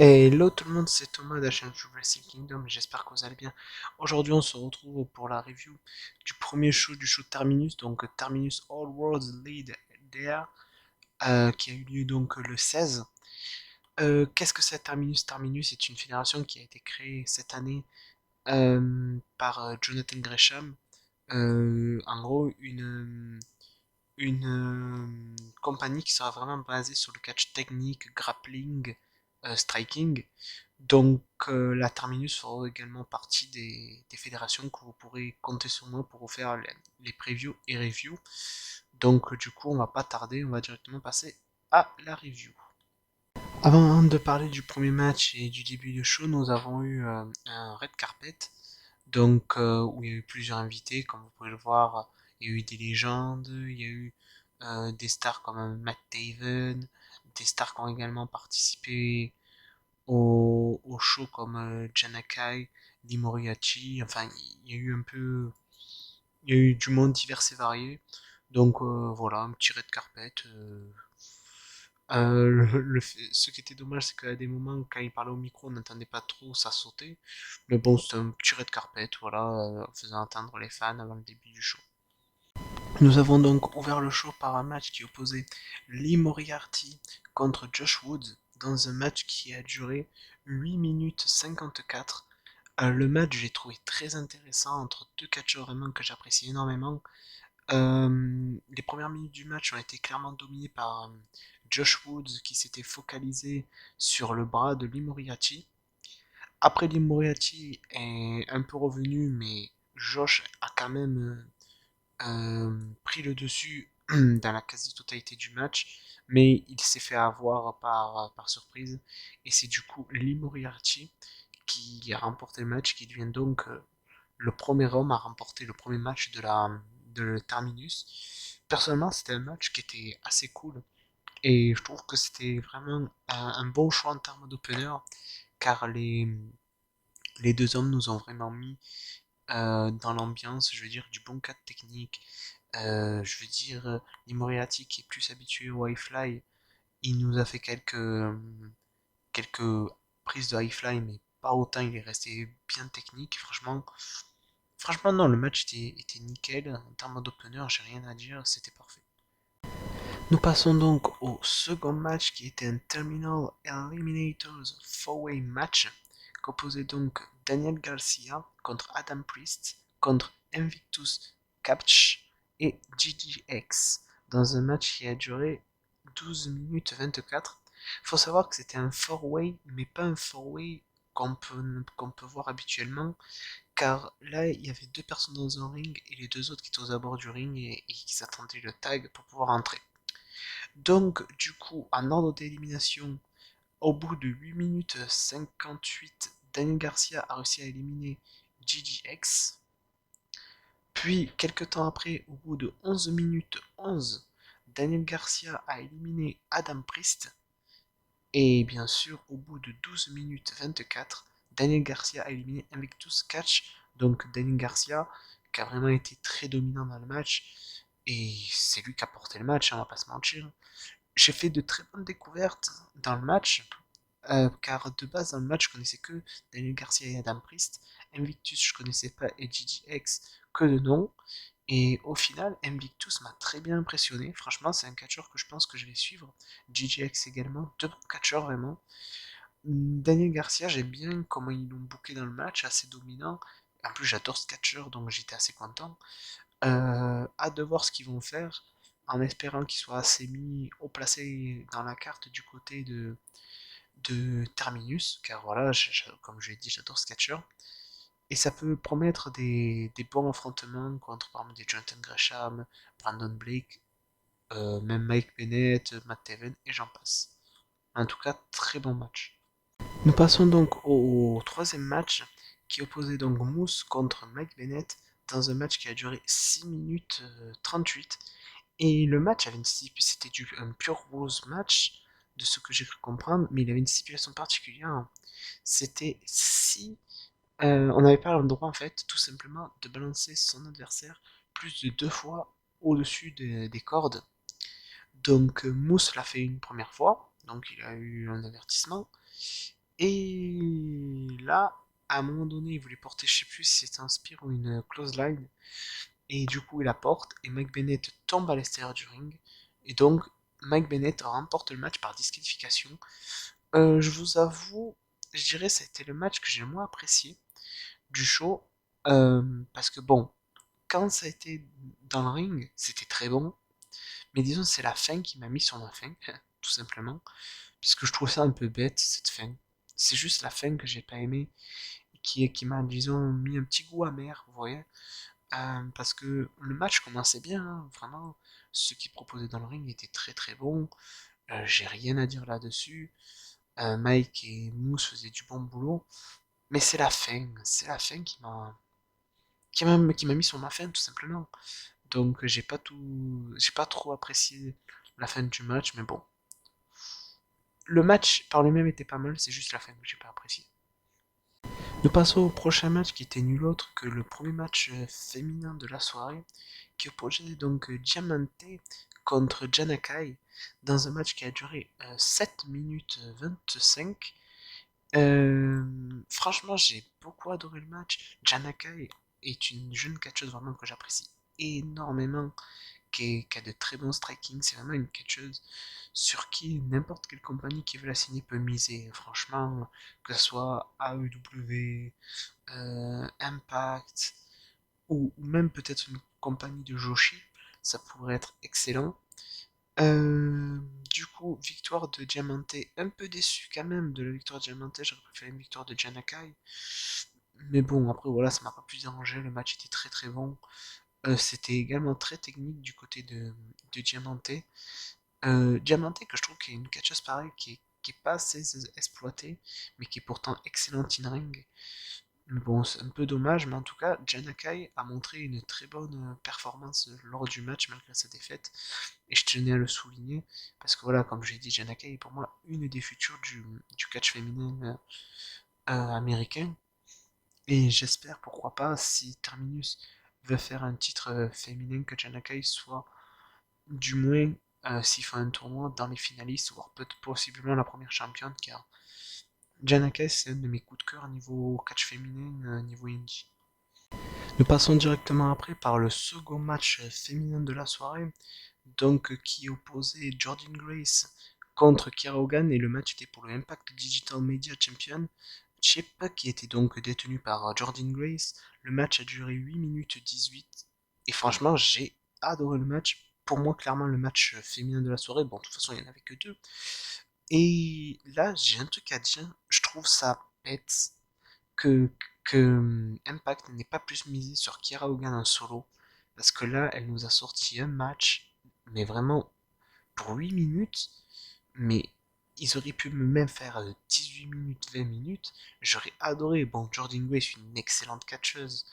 Hello tout le monde, c'est Thomas de la chaîne YouTube Wrestling Kingdom, j'espère que vous allez bien. Aujourd'hui on se retrouve pour la review du premier show du show Terminus, donc Terminus All Worlds Lead There, qui a eu lieu donc le 16. Qu'est-ce que c'est Terminus? Terminus est une fédération qui a été créée cette année par Jonathan Gresham. En gros, une compagnie qui sera vraiment basée sur le catch technique, grappling, striking. Donc la Terminus fera également partie des fédérations que vous pourrez compter sur moi pour vous faire les previews et reviews. Donc du coup on va pas tarder, on va directement passer à la review. Avant de parler du premier match et du début du show, nous avons eu un red carpet, donc où il y a eu plusieurs invités, comme vous pouvez le voir, il y a eu des légendes, il y a eu des stars comme Matt Taven, des stars qui ont également participé au show comme Janakai, Lee Moriarty, enfin il y a eu un peu, il y a eu du monde divers et varié, donc voilà, un petit red carpet. Ce qui était dommage, c'est qu'à des moments, quand il parlait au micro, on n'entendait pas trop, ça sautait. Mais bon, c'était un petit red carpet, voilà, faisant entendre les fans avant le début du show. Nous avons donc ouvert le show par un match qui opposait Lee Moriarty contre Josh Woods dans un match qui a duré 8 minutes 54. Le match, j'ai trouvé très intéressant entre deux catcheurs vraiment que j'apprécie énormément. Les premières minutes du match ont été clairement dominées par Josh Woods qui s'était focalisé sur le bras de Lee Moriarty. Après, Lee Moriarty est un peu revenu, mais Josh a quand même pris le dessus dans la quasi-totalité du match, mais il s'est fait avoir par surprise. Et c'est du coup Lee Moriarty qui a remporté le match, qui devient donc le premier homme à remporter le premier match de Terminus. Personnellement, c'était un match qui était assez cool. Et je trouve que c'était vraiment un bon choix en termes d'opener, car les deux hommes nous ont vraiment mis dans l'ambiance, je veux dire, du bon cadre technique. Je veux dire, Moriarty qui est plus habitué au high fly, il nous a fait quelques prises de high fly, mais pas autant, il est resté bien technique. Franchement non, le match était nickel. En termes d'opener, j'ai rien à dire, c'était parfait. Nous passons donc au second match qui était un Terminal Eliminators 4-way match composé donc Daniel Garcia contre Adam Priest contre Invictus Capch et GGX dans un match qui a duré 12 minutes 24. Il faut savoir que c'était un 4-way mais pas un 4-way qu'on peut voir habituellement, car là il y avait deux personnes dans un ring et les deux autres qui étaient aux abords du ring et qui s'attendaient le tag pour pouvoir entrer. Donc, du coup, en ordre d'élimination, au bout de 8 minutes 58, Daniel Garcia a réussi à éliminer GGX. Puis, quelques temps après, au bout de 11 minutes 11, Daniel Garcia a éliminé Adam Priest. Et bien sûr, au bout de 12 minutes 24, Daniel Garcia a éliminé Invictus Catch. Donc, Daniel Garcia, qui a vraiment été très dominant dans le match. Et c'est lui qui a porté le match, hein, on va pas se mentir. J'ai fait de très bonnes découvertes dans le match, car de base dans le match je connaissais que Daniel Garcia et Adam Priest. Invictus je connaissais pas et GGX que de nom. Et au final, Invictus m'a très bien impressionné. Franchement, c'est un catcheur que je pense que je vais suivre. GGX également, deux bons catcheurs vraiment. Daniel Garcia, j'aime bien comment ils l'ont booké dans le match, assez dominant. En plus, j'adore ce catcheur, donc j'étais assez content. Hâte de voir ce qu'ils vont faire, en espérant qu'ils soient assez mis au placé dans la carte du côté de Terminus, car voilà, comme je l'ai dit, j'adore Sketcher. Et ça peut promettre des bons affrontements contre par exemple des Jonathan Gresham, Brandon Blake, même Mike Bennett, Matt Taven, et j'en passe. En tout cas, très bon match. Nous passons donc au troisième match qui opposait donc Moose contre Mike Bennett dans un match qui a duré 6 minutes 38. Et le match avait c'était un pure rose match de ce que j'ai cru comprendre, mais il avait une stipulation particulière. C'était si on n'avait pas le droit en fait tout simplement de balancer son adversaire plus de deux fois au-dessus des cordes. Donc Moose l'a fait une première fois, donc il a eu un avertissement. Et là, à un moment donné, il voulait porter, je sais plus si c'était un spear ou une close line. Et du coup, il la porte et Mike Bennett tombe à l'extérieur du ring. Et donc, Mike Bennett remporte le match par disqualification. Je vous avoue, je dirais que c'était le match que j'ai le moins apprécié du show. Parce que bon, quand ça a été dans le ring, c'était très bon. Mais disons, c'est la fin qui m'a mis sur ma fin, tout simplement. Puisque je trouve ça un peu bête, cette fin. C'est juste la fin que j'ai pas aimé. Qui m'a, disons, mis un petit goût amer, vous voyez. Parce que le match commençait bien, hein, vraiment. Ce qu'ils proposaient dans le ring était très très bon. J'ai rien à dire là-dessus. Mike et Moose faisaient du bon boulot. Mais c'est la fin qui m'a mis sur ma fin tout simplement. Donc j'ai pas trop apprécié la fin du match, mais bon. Le match par lui-même était pas mal, c'est juste la fin que j'ai pas apprécié. Nous passons au prochain match qui était nul autre que le premier match féminin de la soirée, qui opposait donc Diamante contre Janakai dans un match qui a duré 7 minutes 25. Franchement, j'ai beaucoup adoré le match. Janakai est une jeune catcheuse vraiment que j'apprécie énormément, qui a de très bons striking. C'est vraiment une catcheuse sur qui n'importe quelle compagnie qui veut la signer peut miser. Franchement, que ce soit AEW, Impact, ou même peut-être une compagnie de Joshi, ça pourrait être excellent. Euh, du coup, victoire de Diamante, un peu déçu quand même de la victoire de Diamante, j'aurais préféré une victoire de Janakai. Mais bon, après voilà, ça m'a pas plus dérangé, le match était très très bon. C'était également très technique du côté de Diamante. Diamante, que je trouve qui est une catcheuse pareille, qui est pas assez exploitée, mais qui est pourtant excellente in ring. Mais bon, c'est un peu dommage, mais en tout cas, Janakai a montré une très bonne performance lors du match malgré sa défaite. Et je tenais à le souligner, parce que voilà, comme je l'ai dit, Janakai est pour moi une des futures du catch féminin américain. Et j'espère, pourquoi pas, si Terminus veut faire un titre féminin, que Janakai soit du moins, s'il fait un tournoi, dans les finalistes, voire peut-être possiblement la première championne, car Janakai c'est un de mes coups de cœur niveau catch féminin, niveau indie. Nous passons directement après par le second match féminin de la soirée, donc qui opposait Jordan Grace contre Kiera Hogan, et le match était pour le Impact Digital Media Championship qui était donc détenu par Jordan Grace. Le match a duré 8 minutes 18 et franchement j'ai adoré le match. Pour moi clairement le match féminin de la soirée, bon de toute façon il n'y en avait que deux. Et là j'ai un truc à dire, je trouve ça bête que, que Impact n'ait pas plus misé sur Kiera Hogan en solo, parce que là, elle nous a sorti un match, mais vraiment pour 8 minutes, mais ils auraient pu même faire 18 minutes, 20 minutes, j'aurais adoré. Bon, Jordan Grace est une excellente catcheuse,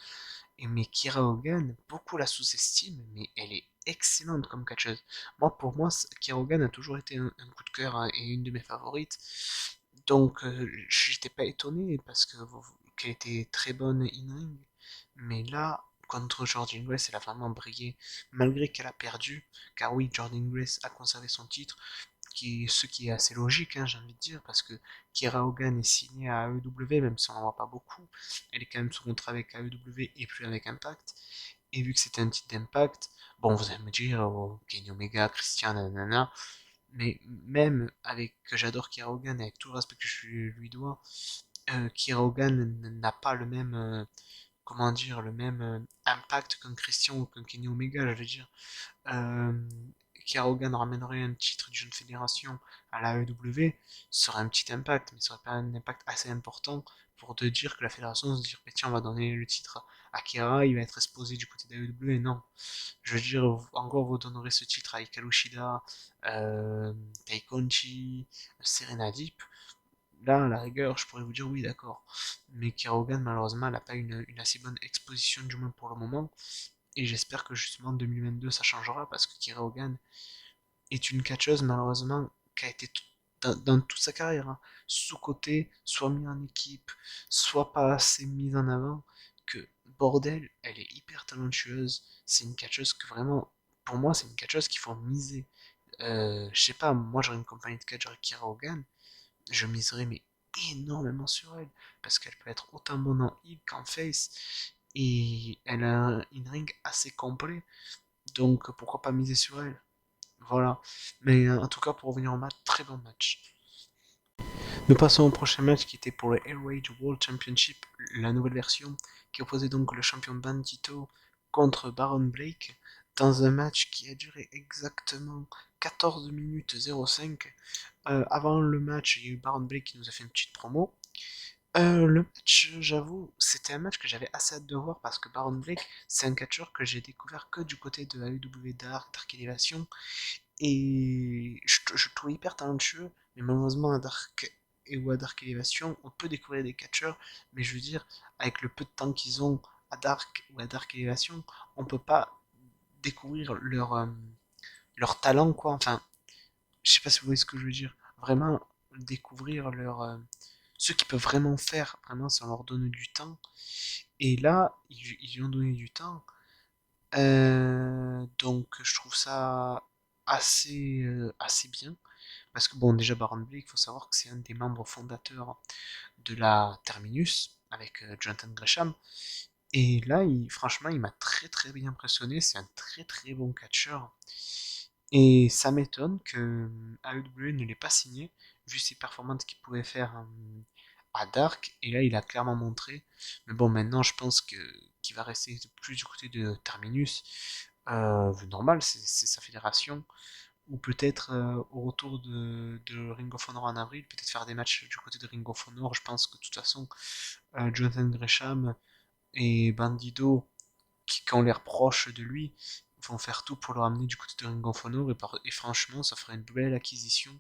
et mais Kiera Hogan, beaucoup la sous-estiment, mais elle est excellente comme catcheuse. Moi, pour moi, Kiera Hogan a toujours été un coup de cœur hein, et une de mes favorites. Donc, j'étais pas étonné parce que qu'elle était très bonne in-ring. Mais là, contre Jordan Grace, elle a vraiment brillé, malgré qu'elle a perdu. Car oui, Jordan Grace a conservé son titre, ce qui est assez logique, hein, j'ai envie de dire, parce que Kiera Hogan est signée à AEW, même si on n'en voit pas beaucoup. Elle est quand même sous contrat avec AEW et plus avec Impact. Et vu que c'était un titre d'Impact, bon, vous allez me dire, oh, Kenny Omega, Christian, nanana, mais même avec que j'adore Kiera Hogan, et avec tout le respect que je lui dois, Kiera Hogan n'a pas le même, comment dire, le même impact qu'un Christian ou qu'un Kenny Omega, je veux dire. Euh, Kiera Hogan ramènerait un titre de jeune fédération à la AEW, ça aurait un petit impact, mais ça aurait pas un impact assez important pour te dire que la fédération se dire, tiens, on va donner le titre à Kiera, il va être exposé du côté de la AEW, non. Je veux dire, encore vous donnerez ce titre à Hikaru Shida, Tai Conchi, Serena Deep. Là, à la rigueur, je pourrais vous dire oui, d'accord. Mais Kirogan, malheureusement, elle n'a pas une assez bonne exposition, du moins pour le moment. Et j'espère que justement en 2022, ça changera parce que Kirogan est une catcheuse, malheureusement, qui a été dans toute sa carrière, hein, sous-cotée, soit mise en équipe, soit pas assez mise en avant. Que bordel, elle est hyper talentueuse. C'est une catcheuse que vraiment, pour moi, c'est une catcheuse qu'il faut miser. Je sais pas, moi j'aurais une compagnie de catch avec Kira Hogan, je miserais mais énormément sur elle, parce qu'elle peut être autant bonne en heel qu'en face, et elle a un in-ring assez complet, donc pourquoi pas miser sur elle. Voilà. Mais en tout cas, pour revenir au match, très bon match. Nous passons au prochain match qui était pour le Air Rage World Championship, la nouvelle version, qui opposait donc le champion Bandito contre Baron Blake, dans un match qui a duré exactement 14 minutes 05. Avant le match, il y a eu Baron Blake qui nous a fait une petite promo. Le match, j'avoue, c'était un match que j'avais assez hâte de voir parce que Baron Blake, c'est un catcheur que j'ai découvert que du côté de AEW Dark Elevation, et je le trouvais hyper talentueux, mais malheureusement à Dark ou à Dark Elevation, on peut découvrir des catcheurs, mais je veux dire, avec le peu de temps qu'ils ont à Dark ou à Dark Elevation, on peut pas découvrir leur talent, quoi. Enfin, je sais pas si vous voyez ce que je veux dire. Vraiment découvrir ce qu'ils peuvent vraiment faire, vraiment, si on leur donne du temps. Et là, ils lui ont donné du temps. Donc, je trouve ça assez bien. Parce que, bon, déjà, Baron Blake, il faut savoir que c'est un des membres fondateurs de la Terminus, avec Jonathan Gresham. Et là, franchement, il m'a très très bien impressionné. C'est un très très bon catcheur. Et ça m'étonne que AEW ne l'ait pas signé, vu ses performances qu'il pouvait faire à Dark. Et là, il a clairement montré. Mais bon, maintenant, je pense qu'il va rester plus du côté de Terminus. Normal, c'est sa fédération. Ou peut-être au retour de Ring of Honor en avril, peut-être faire des matchs du côté de Ring of Honor. Je pense que de toute façon, Jonathan Gresham et Bandido, qui ont l'air proches de lui, vont faire tout pour le ramener du côté de Ring of Honor, et franchement, ça ferait une belle acquisition,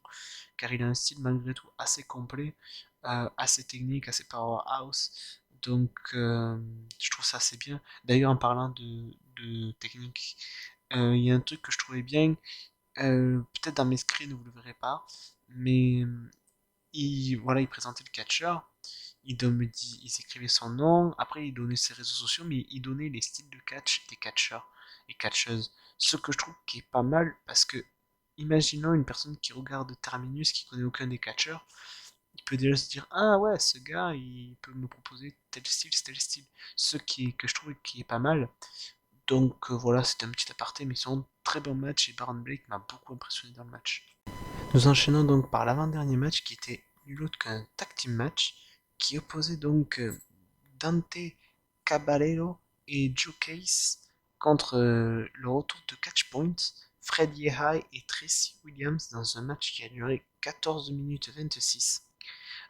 car il a un style malgré tout assez complet, assez technique, assez powerhouse, donc je trouve ça assez bien. D'ailleurs, en parlant de technique, il y a un truc que je trouvais bien, peut-être dans mes screens vous le verrez pas, mais voilà, il présentait le catcheur, il s'écrivait son nom, après il donnait ses réseaux sociaux, mais il donnait les styles de catch des catcheurs et catcheuses. Ce que je trouve qui est pas mal, parce que imaginons une personne qui regarde Terminus, qui connaît aucun des catcheurs, il peut déjà se dire, ah ouais, ce gars, il peut me proposer tel style. Que je trouve qui est pas mal. Donc voilà, c'était un petit aparté, mais c'est un très bon match, et Baron Blake m'a beaucoup impressionné dans le match. Nous enchaînons donc par l'avant-dernier match qui était nul autre qu'un tag team match qui opposait donc Dante Caballero et Joe Case contre le retour de Catchpoint, Fred Yehi et Tracy Williams dans un match qui a duré 14 minutes 26.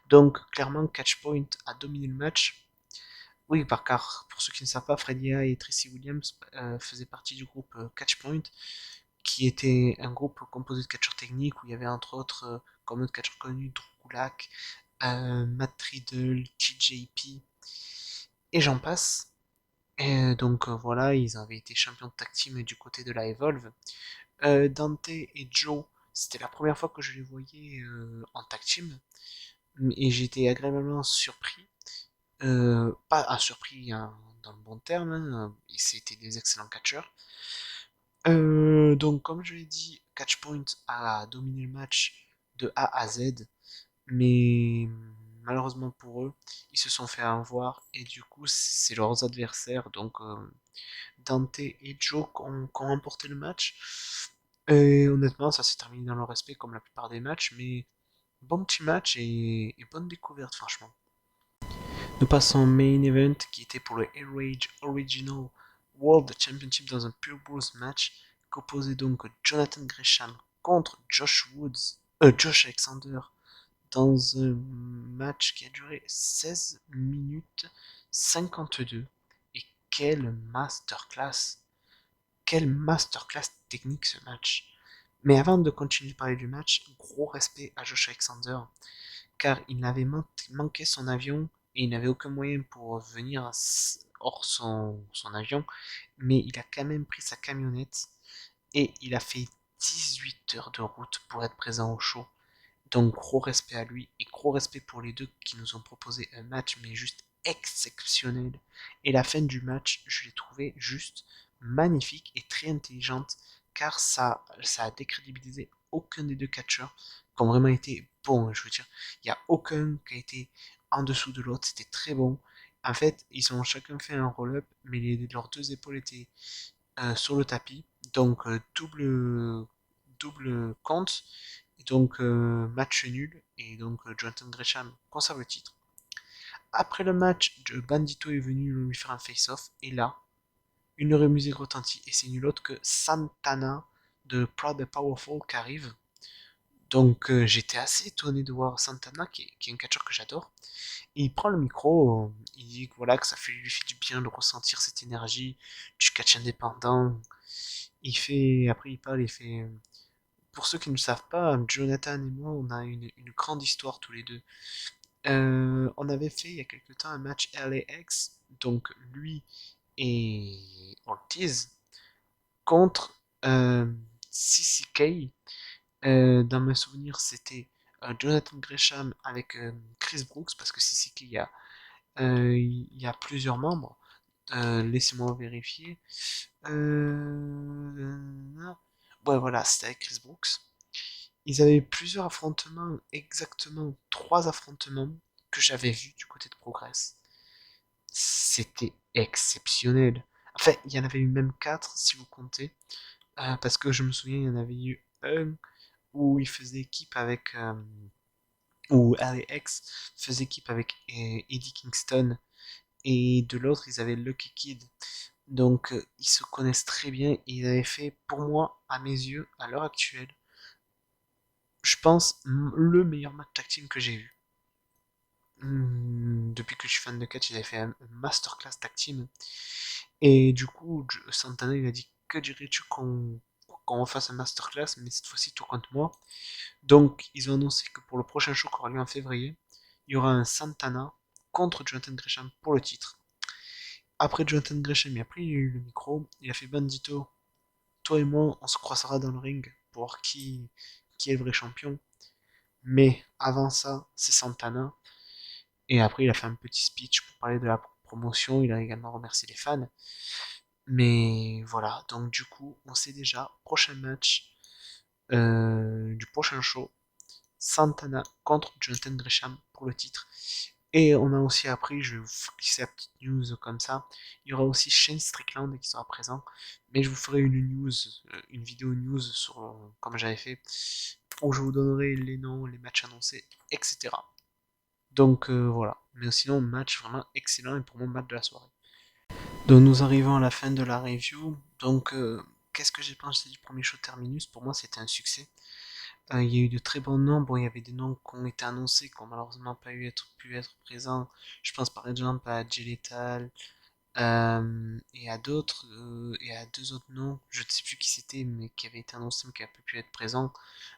Donc clairement Catchpoint a dominé le match. Oui, car pour ceux qui ne savent pas, Fred Yehi et Tracy Williams faisaient partie du groupe Catchpoint, qui était un groupe composé de catcheurs techniques où il y avait entre autres comme autre catcheur connu Drew Gulak, Matt Riddle, TJP et j'en passe. Et donc voilà, ils avaient été champions de tag team du côté de la Evolve. Dante et Joe, c'était la première fois que je les voyais en tag team et j'étais agréablement surpris. Pas surpris hein, dans le bon terme, hein, c'était des excellents catcheurs. Donc, comme je l'ai dit, Catchpoint a dominé le match de A à Z, mais malheureusement pour eux, ils se sont fait avoir et du coup, c'est leurs adversaires, donc Dante et Joe, qui ont remporté le match. Et honnêtement, ça s'est terminé dans le respect comme la plupart des matchs, mais bon petit match et bonne découverte, franchement. Nous passons au main event qui était pour le Air Rage Original World Championship dans un Pure Bulls match qu'opposait donc Jonathan Gresham contre Josh Alexander dans un match qui a duré 16 minutes 52. Et quelle masterclass technique ce match. Mais avant de continuer de parler du match, gros respect à Josh Alexander, car il n'avait manqué son avion et il n'avait aucun moyen pour venir hors son avion, mais il a quand même pris sa camionnette et il a fait 18 heures de route pour être présent au show. Donc gros respect à lui et gros respect pour les deux qui nous ont proposé un match mais juste exceptionnel. Et la fin du match, je l'ai trouvé juste magnifique et très intelligente car ça a décrédibilisé aucun des deux catcheurs qui ont vraiment été bons. Je veux dire, il n'y a aucun qui a été en dessous de l'autre. C'était très bon. En fait, ils ont chacun fait un roll-up, mais leurs deux épaules étaient sur le tapis. Donc, double compte. Et donc, match nul. Et donc, Jonathan Gresham conserve le titre. Après le match, Bandito est venu lui faire un face-off. Et là, une musique retentit. Et c'est nul autre que Santana de Proud and Powerful qui arrive. Donc j'étais assez étonné de voir Santana, qui est un catcheur que j'adore. Et il prend le micro, il dit que voilà que lui fait du bien de ressentir cette énergie du catch indépendant. Après il parle, il fait. Pour ceux qui ne le savent pas, Jonathan et moi, on a une grande histoire tous les deux. On avait fait il y a quelque temps un match LAX, donc lui et Ortiz contre CCK. Dans mes souvenirs, c'était Jonathan Gresham avec Chris Brooks, parce que CCK, il y a plusieurs membres. Laissez-moi vérifier. Ouais, voilà, c'était avec Chris Brooks. Ils avaient plusieurs affrontements, exactement 3 affrontements que j'avais vus du côté de Progress. C'était exceptionnel. Enfin, il y en avait eu même 4 si vous comptez, parce que je me souviens, il y en avait eu un où il faisait équipe avec, où LAX faisait équipe avec Eddie Kingston, et de l'autre ils avaient Lucky Kid. Donc ils se connaissent très bien, et ils avaient fait, pour moi, à mes yeux, à l'heure actuelle, je pense, le meilleur match tag team que j'ai vu. Depuis que je suis fan de catch, ils avaient fait un masterclass tag team. Et du coup, Santana il a dit: que dirais-tu qu'on fasse un masterclass, mais cette fois-ci tout contre moi. Donc, ils ont annoncé que pour le prochain show qui aura lieu en février, il y aura un Santana contre Jonathan Gresham pour le titre. Après Jonathan Gresham, il a pris le micro, il a fait: Bandito, toi et moi, on se croisera dans le ring pour voir qui est le vrai champion. Mais avant ça, c'est Santana. Et après, il a fait un petit speech pour parler de la promotion. Il a également remercié les fans. Mais voilà, donc du coup, on sait déjà, prochain match du prochain show, Santana contre Jonathan Gresham pour le titre. Et on a aussi appris, je vais vous glisser la petite news comme ça, il y aura aussi Shane Strickland qui sera présent, mais je vous ferai une news, une vidéo news sur, comme j'avais fait, où je vous donnerai les noms, les matchs annoncés, etc. Donc voilà, mais sinon match vraiment excellent, et pour moi match de la soirée. Donc nous arrivons à la fin de la review, donc qu'est-ce que j'ai pensé du premier show Terminus? Pour moi c'était un succès. Il y a eu de très bons noms. Bon, il y avait des noms qui ont été annoncés, qui n'ont malheureusement pas pu être présents. Je pense par exemple à Jay Lethal, et à d'autres, et à 2 autres noms. Je ne sais plus qui c'était, mais qui avaient été annoncés, mais qui n'avaient pas pu être présents.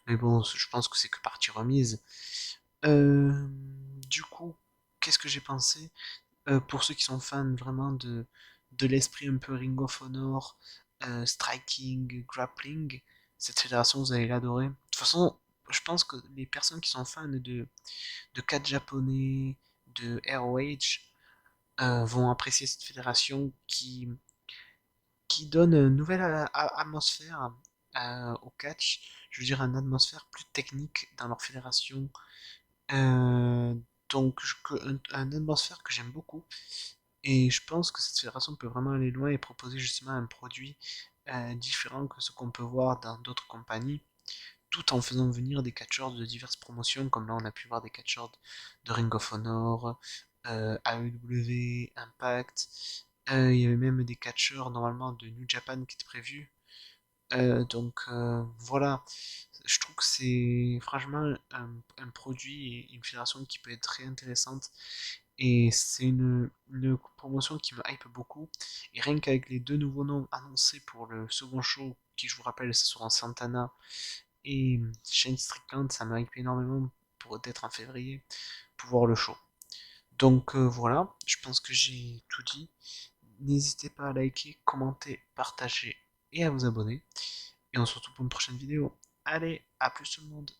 Mais bon, je pense que c'est que partie remise. Euh, du coup, qu'est-ce que j'ai pensé? Pour ceux qui sont fans vraiment de l'esprit un peu Ring of Honor, striking, grappling, cette fédération, vous allez l'adorer. De toute façon, je pense que les personnes qui sont fans de catch japonais, de ROH, vont apprécier cette fédération qui donne une nouvelle atmosphère au catch. Je veux dire, une atmosphère plus technique dans leur fédération. Euh, donc, un atmosphère que j'aime beaucoup. Et je pense que cette fédération peut vraiment aller loin et proposer justement un produit différent que ce qu'on peut voir dans d'autres compagnies, tout en faisant venir des catcheurs de diverses promotions, comme là on a pu voir des catcheurs de Ring of Honor, AEW, Impact. Il y avait même des catcheurs normalement de New Japan qui étaient prévus. Donc voilà, je trouve que c'est franchement un produit et une fédération qui peut être très intéressante, et c'est une promotion qui me hype beaucoup. Et rien qu'avec les 2 nouveaux noms annoncés pour le second show, qui je vous rappelle, ce sera Santana et Shane Strickland, ça me hype énormément pour d'être en février, pour voir le show. Donc voilà, je pense que j'ai tout dit. N'hésitez pas à liker, commenter, partager et à vous abonner. Et on se retrouve pour une prochaine vidéo. Allez, à plus tout le monde.